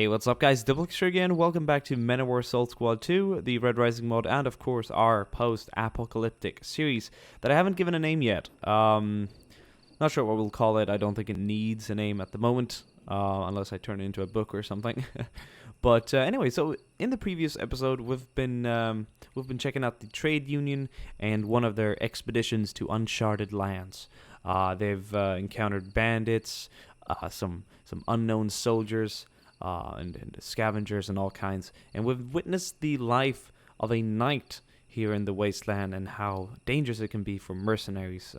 Hey, what's up guys, DiplexHeated again. Welcome back to Men of War Assault Squad 2, the Red Rising mod, and of course our post-apocalyptic series that I haven't given a name yet. Not sure what we'll call it. I don't think it needs a name at the moment, unless I turn it into a book or something. But anyway, so in the previous episode, we've been checking out the trade union and one of their expeditions to uncharted lands. They've encountered bandits, some unknown soldiers, and scavengers and all kinds. And we've witnessed the life of a knight here in the wasteland and how dangerous it can be for mercenaries,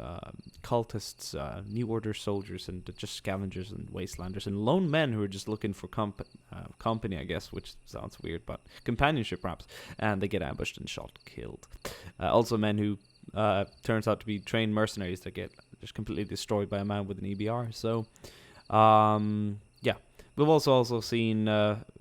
cultists, New Order soldiers, and just scavengers and wastelanders, and lone men who are just looking for company, I guess, which sounds weird, but companionship perhaps. And they get ambushed and shot, killed. Also men who turns out to be trained mercenaries that get just completely destroyed by a man with an EBR. So, yeah. We've also seen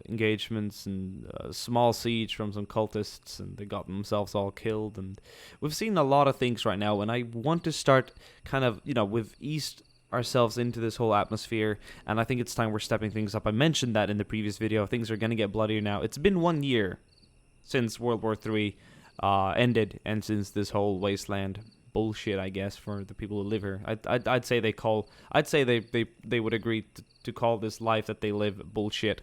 engagements and small siege from some cultists, and they got themselves all killed. And we've seen a lot of things right now, and I want to start kind of, we've eased ourselves into this whole atmosphere, and I think it's time we're stepping things up. I mentioned that in the previous video. Things are going to get bloodier now. It's been 1 year since World War III ended, and since this whole wasteland bullshit, I guess, for the people who live here. I'd say they would agree to call this life that they live bullshit.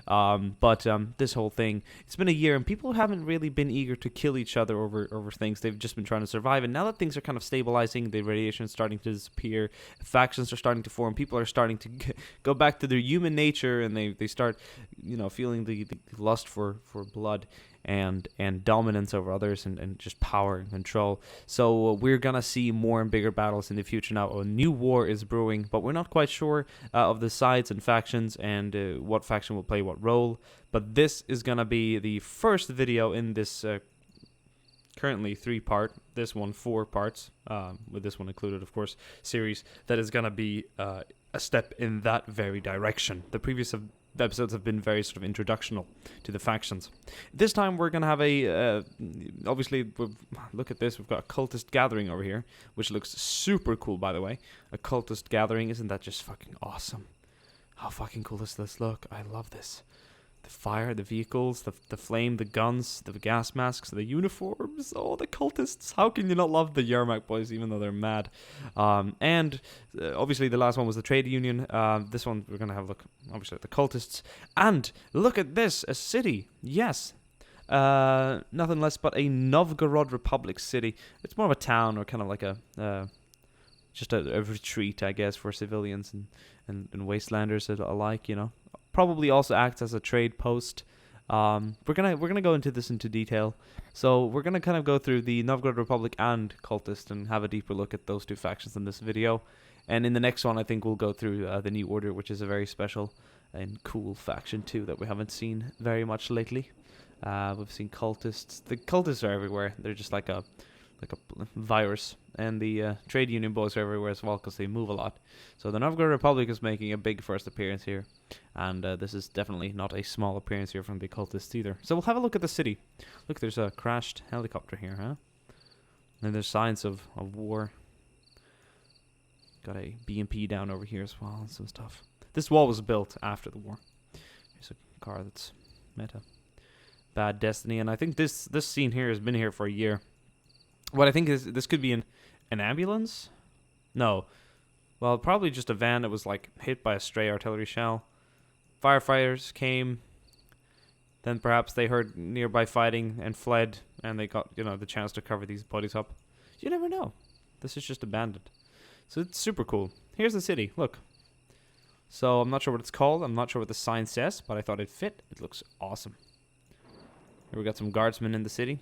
But this whole thing, it's been a year, and people haven't really been eager to kill each other over things. They've just been trying to survive, and now that things are kind of stabilizing, the radiation is starting to disappear, factions are starting to form, people are starting to go back to their human nature, and they start, feeling the lust for blood and dominance over others, and just power and control. So we're gonna see more and bigger battles in the future now. A new war is brewing, but we're not quite sure of the sides and factions and what faction will play what role. But this is gonna be the first video in this currently 3-part, this one 4 parts, with this one included, of course, series that is gonna be a step in that very direction. The previous episodes have been very sort of introductional to the factions. This time we're going to have a, obviously, look at this, we've got a cultist gathering over here, which looks super cool, by the way. A cultist gathering, isn't that just fucking awesome? How fucking cool does this look? I love this. The fire, the vehicles, the flame, the guns, the gas masks, the uniforms, oh, the cultists. How can you not love the Yermak boys, even though they're mad? And obviously the last one was the trade union. This one we're going to have a look, obviously, at the cultists. And look at this, a city. Yes. Nothing less but a Novgorod Republic city. It's more of a town, or kind of like just a retreat, I guess, for civilians and wastelanders alike, Probably also acts as a trade post. We're gonna go into this into detail. So we're gonna kind of go through the Novgorod Republic and Cultist and have a deeper look at those two factions in this video. And in the next one, I think we'll go through the New Order, which is a very special and cool faction too that we haven't seen very much lately. We've seen Cultists. The Cultists are everywhere. They're just like a virus, and the trade union boys are everywhere as well because they move a lot. So the Novgorod Republic is making a big first appearance here, and this is definitely not a small appearance here from the cultists either. So we'll have a look at the city. Look, there's a crashed helicopter here, huh? And there's signs of war. Got a BMP down over here as well, and some stuff. This wall was built after the war. Here's a car that's met a bad destiny, and I think this scene here has been here for a year. What I think is this could be an ambulance? No. Well, probably just a van that was like hit by a stray artillery shell. Firefighters came. Then perhaps they heard nearby fighting and fled, and they got, the chance to cover these bodies up. You never know. This is just abandoned. So it's super cool. Here's the city. Look. So I'm not sure what it's called. I'm not sure what the sign says, but I thought it fit. It looks awesome. Here we got some guardsmen in the city.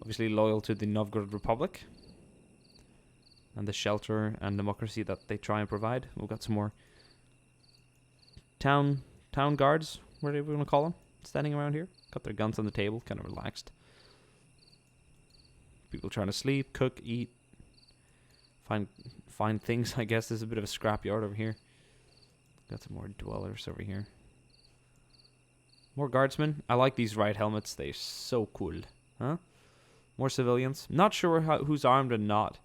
Obviously loyal to the Novgorod Republic and the shelter and democracy that they try and provide. We've got some more town guards, whatever we want to call them, standing around here. Got their guns on the table, kind of relaxed. People trying to sleep, cook, eat, find things. I guess there's a bit of a scrapyard over here. Got some more dwellers over here. More guardsmen. I like these riot helmets. They're so cool, huh? More civilians. Not sure who's armed and not.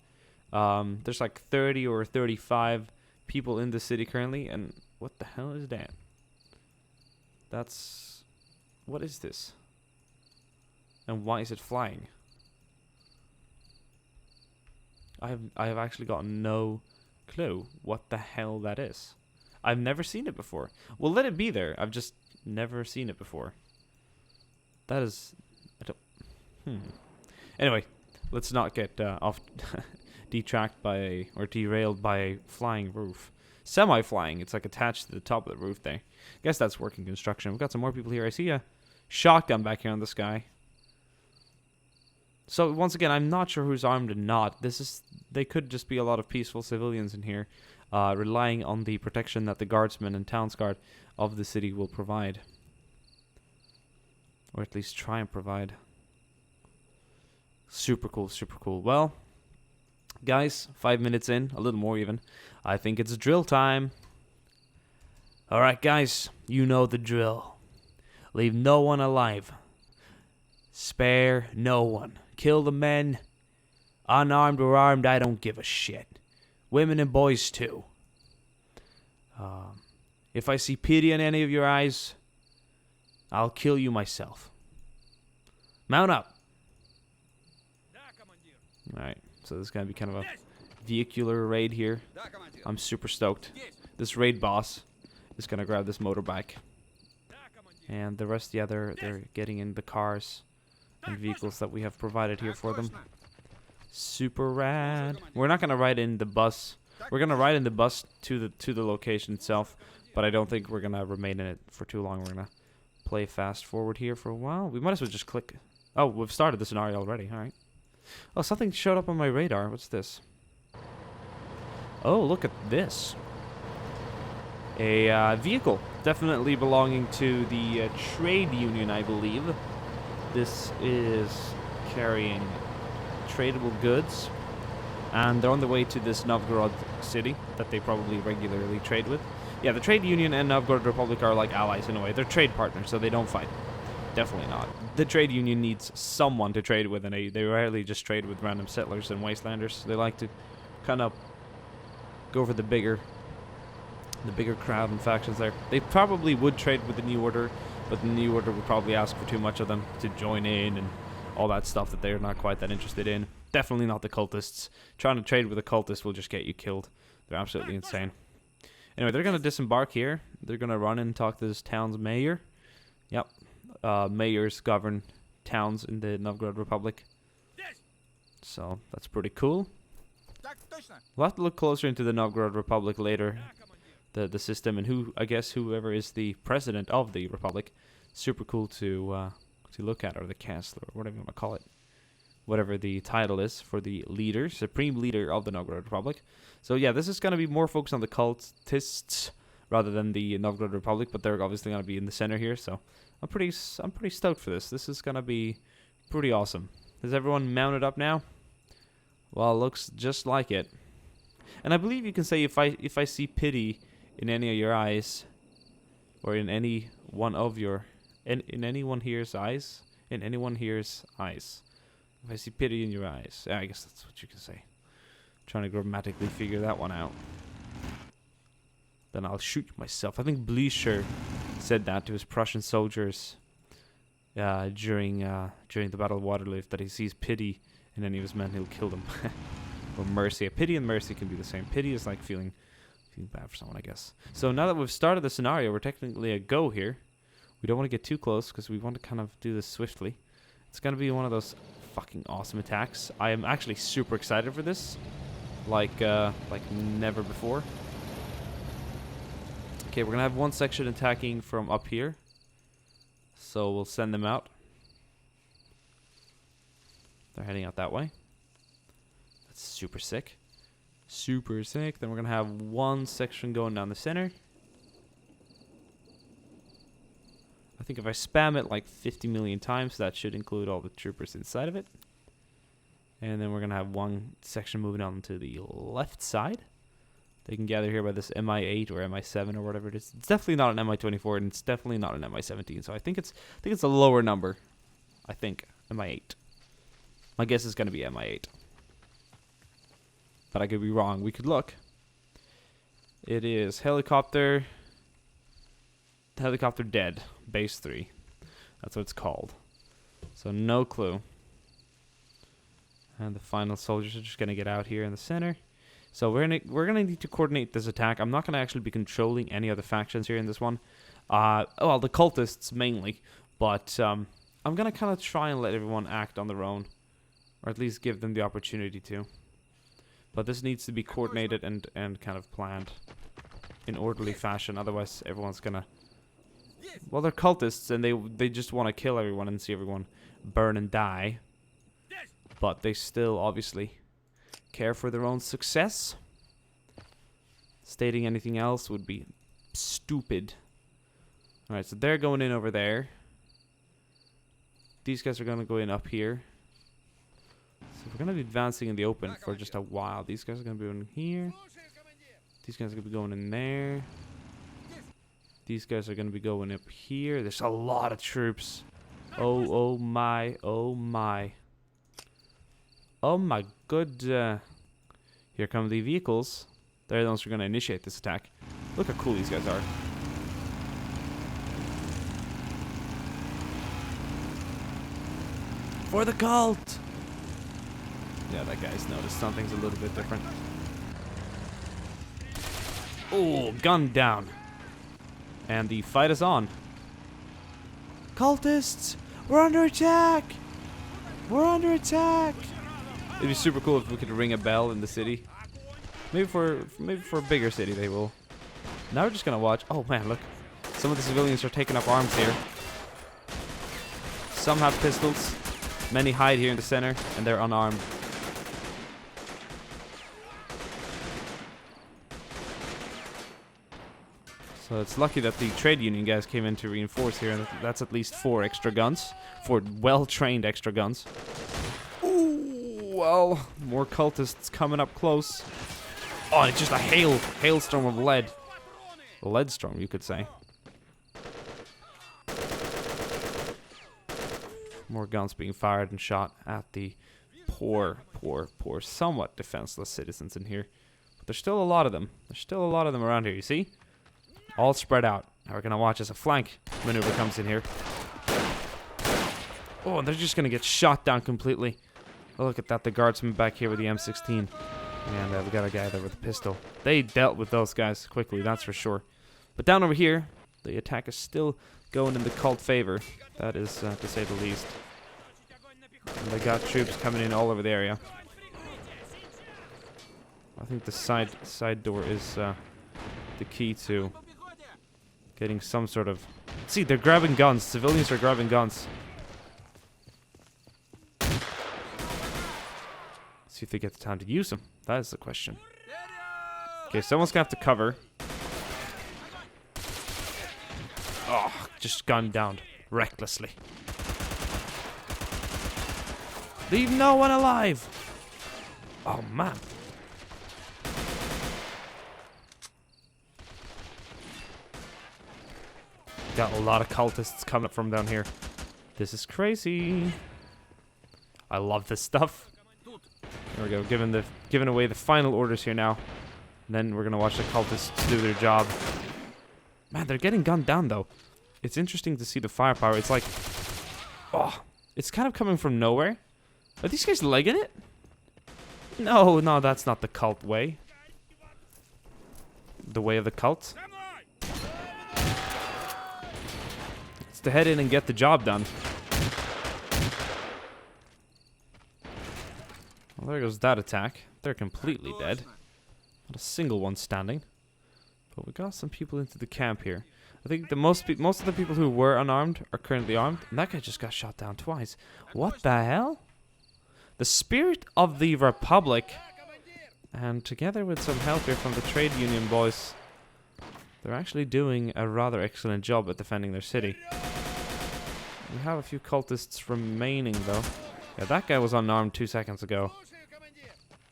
There's like 30 or 35 people in the city currently. And what the hell is that? That's... What is this? And why is it flying? I have actually got no clue what the hell that is. I've never seen it before. Well, let it be there. I've just never seen it before. That is... I don't... Anyway, let's not get off... detracked by a... or derailed by a flying roof. Semi-flying. It's like attached to the top of the roof there. I guess that's working construction. We've got some more people here. I see a shotgun back here in the sky. So, once again, I'm not sure who's armed and not. They could just be a lot of peaceful civilians in here, relying on the protection that the guardsmen and towns guard of the city will provide. Or at least try and provide. Super cool, super cool. Well, guys, 5 minutes in, a little more even. I think it's drill time. Alright, guys, you know the drill. Leave no one alive. Spare no one. Kill the men. Unarmed or armed, I don't give a shit. Women and boys too. If I see pity in any of your eyes, I'll kill you myself. Mount up. Alright, so this is going to be kind of a vehicular raid here. I'm super stoked. This raid boss is going to grab this motorbike. And the rest, yeah, they're getting in the cars and vehicles that we have provided here for them. Super rad. We're not going to ride in the bus. We're going to ride in the bus to the location itself, but I don't think we're going to remain in it for too long. We're going to play fast forward here for a while. We might as well just click. Oh, we've started the scenario already. All right. Oh, something showed up on my radar. What's this? Oh, look at this. A vehicle. Definitely belonging to the trade union, I believe. This is carrying tradable goods. And they're on the way to this Novgorod city that they probably regularly trade with. Yeah, the trade union and Novgorod Republic are like allies in a way. They're trade partners, so they don't fight. Definitely not. The trade union needs someone to trade with, and they rarely just trade with random settlers and wastelanders. They like to kind of go for the bigger crowd and factions there. They probably would trade with the New Order, but the New Order would probably ask for too much of them to join in and all that stuff that they're not quite that interested in. Definitely not the cultists. Trying to trade with a cultist will just get you killed. They're absolutely insane. Anyway, they're going to disembark here. They're going to run in and talk to this town's mayor. Yep. Mayors govern towns in the Novgorod Republic. So, that's pretty cool. We'll have to look closer into the Novgorod Republic later. The system and whoever is the president of the Republic. Super cool to look at, or the chancellor, or whatever you want to call it. Whatever the title is for the leader, supreme leader of the Novgorod Republic. So yeah, this is going to be more focused on the cultists rather than the Novgorod Republic, but they're obviously going to be in the center here, so I'm pretty stoked for this. This is going to be pretty awesome. Is everyone mounted up now? Well, it looks just like it. And I believe you can say if I see pity in any of your eyes, or in any one of your in anyone here's eyes, in anyone here's eyes. If I see pity in your eyes. Yeah, I guess that's what you can say. Trying to grammatically figure that one out. Then I'll shoot myself. I think Blücher said that to his Prussian soldiers during the Battle of Waterloo, that he sees pity in any of his men, he'll kill them. Or mercy. Pity and mercy can be the same. Pity is like feeling bad for someone, I guess. So now that we've started the scenario, we're technically a go here. We don't want to get too close because we want to kind of do this swiftly. It's going to be one of those fucking awesome attacks. I am actually super excited for this. Like never before. Okay, we're going to have one section attacking from up here. So we'll send them out. They're heading out that way. That's super sick. Super sick. Then we're going to have one section going down the center. I think if I spam it like 50 million times, that should include all the troopers inside of it. And then we're going to have one section moving on to the left side. They can gather here by this MI8 or MI7 or whatever it is. It's definitely not an MI24, and it's definitely not an MI17. So I think it's a lower number. I think MI8. My guess is going to be MI8. But I could be wrong. We could look. It is helicopter. Helicopter dead. Base 3. That's what it's called. So no clue. And the final soldiers are just gonna get out here in the center. So we're gonna need to coordinate this attack. I'm not gonna actually be controlling any other factions here in this one. Well, the cultists mainly, but I'm gonna kind of try and let everyone act on their own, or at least give them the opportunity to. But this needs to be coordinated and kind of planned in orderly fashion. Otherwise, everyone's gonna. Well, they're cultists and they just want to kill everyone and see everyone burn and die. But they still obviously care for their own success. Stating anything else would be stupid. Alright, so they're going in over there. These guys are going to go in up here. So we're going to be advancing in the open for just a while. These guys are going to be going in here. These guys are going to be going in there. These guys are going to be going up here. There's a lot of troops. Oh my, oh my. Oh my good. Here come the vehicles. They're the ones who are going to initiate this attack. Look how cool these guys are. For the cult! Yeah, that guy's noticed something's a little bit different. Oh, gun down. And the fight is on. Cultists! We're under attack! We're under attack! It'd be super cool if we could ring a bell in the city. Maybe for a bigger city they will. Now we're just gonna watch. Oh man, look. Some of the civilians are taking up arms here. Some have pistols. Many hide here in the center, and they're unarmed. So it's lucky that the trade union guys came in to reinforce here, and that's at least 4 extra guns. 4 well-trained extra guns. Ooh, well, more cultists coming up close. Oh, it's just a hailstorm of lead. A lead storm, you could say. More guns being fired and shot at the poor, somewhat defenseless citizens in here. But there's still a lot of them. There's still a lot of them around here, you see? All spread out. Now we're going to watch as a flank maneuver comes in here. Oh, they're just going to get shot down completely. Oh, look at that. The guardsman back here with the M16. And we got a guy there with a pistol. They dealt with those guys quickly, that's for sure. But down over here, the attack is still going in the cult favor. That is, to say the least. And they got troops coming in all over the area. I think the side door is the key to getting some sort of... See, they're grabbing guns. Civilians are grabbing guns. See if they get the time to use them. That is the question. Okay, someone's gonna have to cover. Oh, just gunned down recklessly. Leave no one alive. Oh man. Got a lot of cultists coming up from down here. This is crazy. I love this stuff. There we go, giving away the final orders here now. And then we're gonna watch the cultists do their job. Man, they're getting gunned down though. It's interesting to see the firepower. It's like, oh, it's kind of coming from nowhere. Are these guys legging it? No, that's not the cult way. The way of the cult. It's to head in and get the job done. Well, there goes that attack. They're completely dead. Not a single one standing. But we got some people into the camp here. I think the most of the people who were unarmed are currently armed. And that guy just got shot down twice. What the hell? The spirit of the Republic. And together with some help here from the trade union boys, they're actually doing a rather excellent job at defending their city. We have a few cultists remaining though. Yeah, that guy was unarmed 2 seconds ago.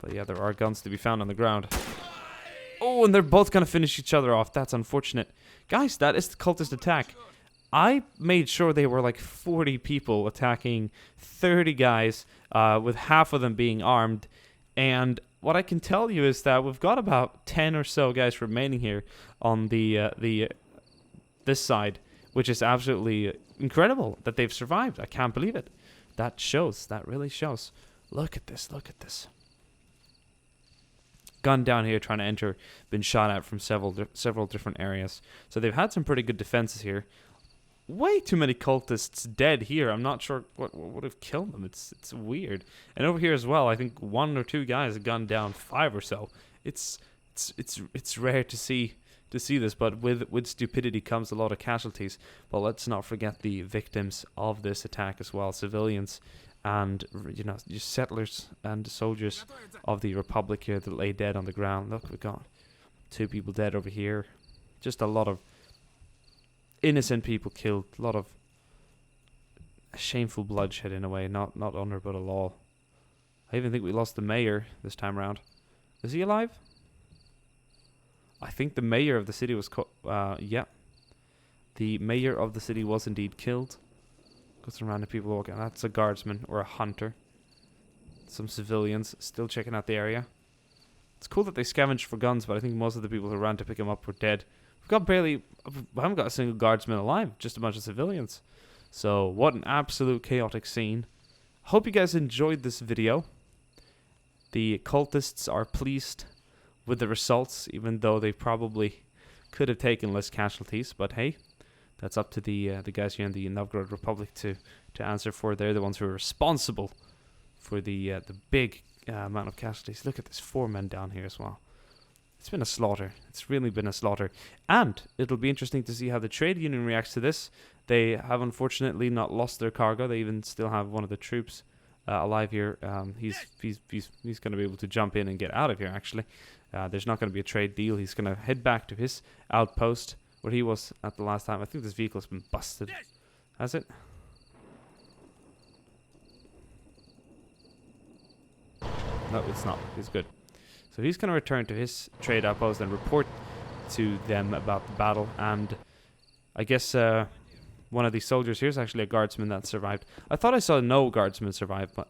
But yeah, there are guns to be found on the ground. Oh, and they're both gonna finish each other off. That's unfortunate. Guys, that is the cultist attack. I made sure they were like 40 people attacking 30 guys, with half of them being armed. And what I can tell you is that we've got about 10 or so guys remaining here on the this side, which is absolutely incredible that they've survived. I can't believe it. That shows. That really shows. Look at this. Look at this. Gun down here trying to enter. Been shot at from several different areas. So they've had some pretty good defenses here. Way too many cultists dead here. I'm not sure what would have killed them. It's weird. And over here as well, I think 1 or 2 guys have gunned down 5 or so. It's rare to see this, but with stupidity comes a lot of casualties. But let's not forget the victims of this attack as well, civilians and your settlers and soldiers of the Republic here that lay dead on the ground. Look, we've got 2 people dead over here. Just a lot of innocent people killed. A lot of shameful bloodshed in a way, not honor but a law. I even think we lost the mayor this time around. Is he alive? I think the mayor of the city was yeah. The mayor of the city was indeed killed. Got some random people walking. That's a guardsman or a hunter. Some civilians still checking out the area. It's cool that they scavenged for guns, but I think most of the people who ran to pick them up were dead. I haven't got a single guardsman alive, just a bunch of civilians. So what an absolute chaotic scene. Hope you guys enjoyed this video. The cultists are pleased with the results, even though they probably could have taken less casualties. But hey, that's up to the guys here in the Novgorod Republic to answer for. They're the ones who are responsible for the big amount of casualties. Look at this, 4 men down here as well. It's been a slaughter. It's really been a slaughter. And it'll be interesting to see how the trade union reacts to this. They have unfortunately not lost their cargo. They even still have one of the troops alive here. He's going to be able to jump in and get out of here, actually. There's not going to be a trade deal. He's going to head back to his outpost where he was at the last time. I think this vehicle's been busted. Has it? No, it's not. It's good. So he's going to return to his trade outpost and report to them about the battle. And I guess one of these soldiers here is actually a guardsman that survived. I thought I saw no guardsmen survive, but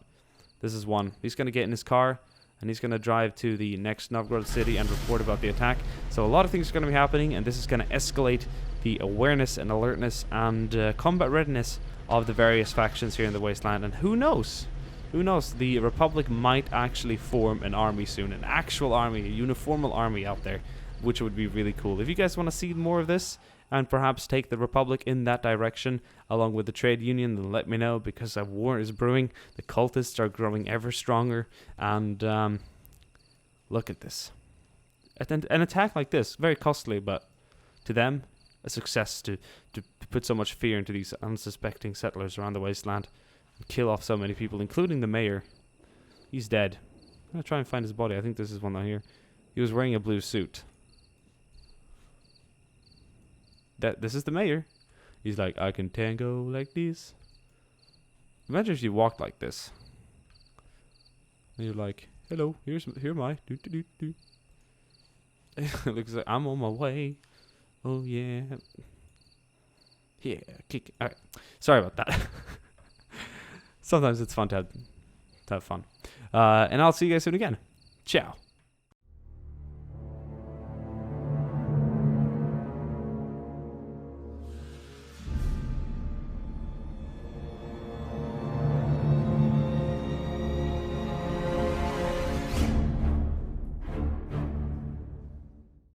this is one. He's going to get in his car and he's going to drive to the next Novgorod city and report about the attack. So a lot of things are going to be happening, and this is going to escalate the awareness and alertness and combat readiness of the various factions here in the wasteland. And who knows? Who knows? The Republic might actually form an army soon. An actual army, a uniformal army out there, which would be really cool. If you guys want to see more of this and perhaps take the Republic in that direction along with the trade union, then let me know, because a war is brewing. The cultists are growing ever stronger. And look at this. An attack like this, very costly, but to them, a success to put so much fear into these unsuspecting settlers around the wasteland. Kill off so many people, including the mayor. He's dead. I'm gonna try and find his body. I think this is one down here. He was wearing a blue suit. This is the mayor. He's like, I can tango like this. Imagine if you walked like this. And you're like, hello, here am I. Looks like I'm on my way. Oh yeah. Yeah, kick it. Alright. Sorry about that. Sometimes it's fun to have fun. And I'll see you guys soon again. Ciao.